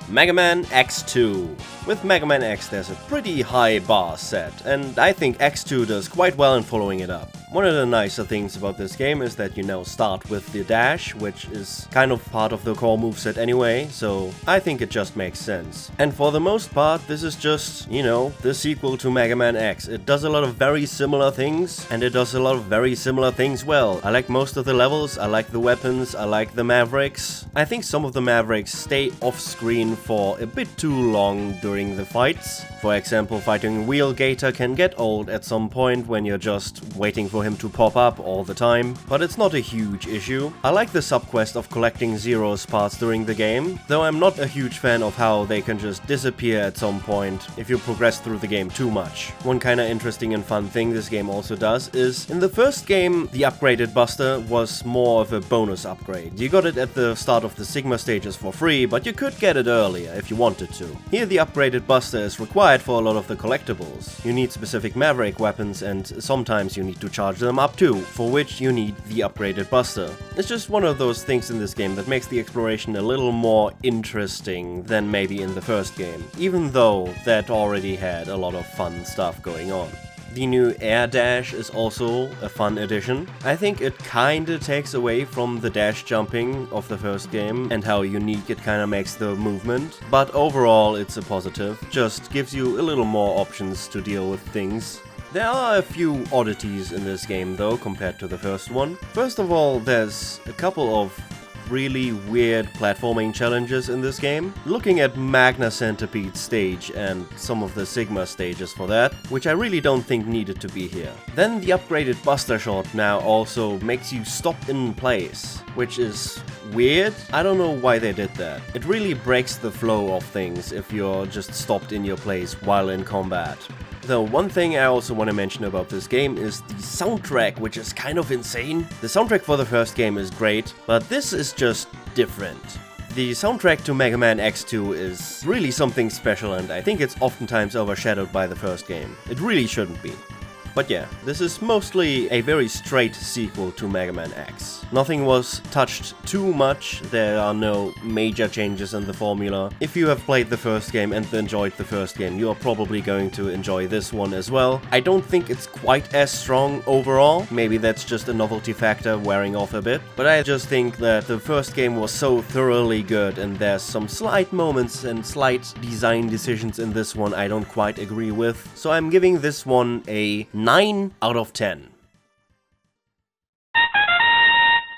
Mega Man X2. With Mega Man X there's a pretty high bar set, and I think X2 does quite well in following it up. One of the nicer things about this game is that you now start with the dash, which is kind of part of the core moveset anyway, so I think it just makes sense. And for the most part, this is just, the sequel to Mega Man X. It does a lot of very similar things, and it does a lot of very similar things well. I like most of the levels, I like the weapons, I like the Mavericks. I think some of the Mavericks stay off screen for a bit too long during the fights. For example, fighting Wheel Gator can get old at some point when you're just waiting for him to pop up all the time, but it's not a huge issue. I like the subquest of collecting Zero's parts during the game, though I'm not a huge fan of how they can just disappear at some point if you progress through the game too much. One kinda interesting and fun thing this game also does is, in the first game, the upgraded Buster was more of a bonus upgrade. You got it at the start of the Sigma stages for free, but you could get it earlier if you wanted to. Here the upgraded Buster is required for a lot of the collectibles. You need specific Maverick weapons, and sometimes you need to charge them up too, for which you need the upgraded Buster. It's just one of those things in this game that makes the exploration a little more interesting than maybe in the first game, even though that already had a lot of fun stuff going on. The new air dash is also a fun addition. I think it kinda takes away from the dash jumping of the first game and how unique it kinda makes the movement, but overall it's a positive, just gives you a little more options to deal with things. There are a few oddities in this game though compared to the first one. First of all, there's a couple of really weird platforming challenges in this game. Looking at Magna Centipede stage and some of the Sigma stages for that, which I really don't think needed to be here. Then the upgraded Buster Shot now also makes you stop in place, which is weird. I don't know why they did that. It really breaks the flow of things if you're just stopped in your place while in combat. Though one thing I also want to mention about this game is the soundtrack, which is kind of insane. The soundtrack for the first game is great, but this is just different. The soundtrack to Mega Man X2 is really something special, and I think it's oftentimes overshadowed by the first game. It really shouldn't be. But yeah, this is mostly a very straight sequel to Mega Man X. Nothing was touched too much, there are no major changes in the formula. If you have played the first game and enjoyed the first game, you are probably going to enjoy this one as well. I don't think it's quite as strong overall, maybe that's just a novelty factor wearing off a bit, but I just think that the first game was so thoroughly good and there's some slight moments and slight design decisions in this one I don't quite agree with, so I'm giving this one a 9 out of 10.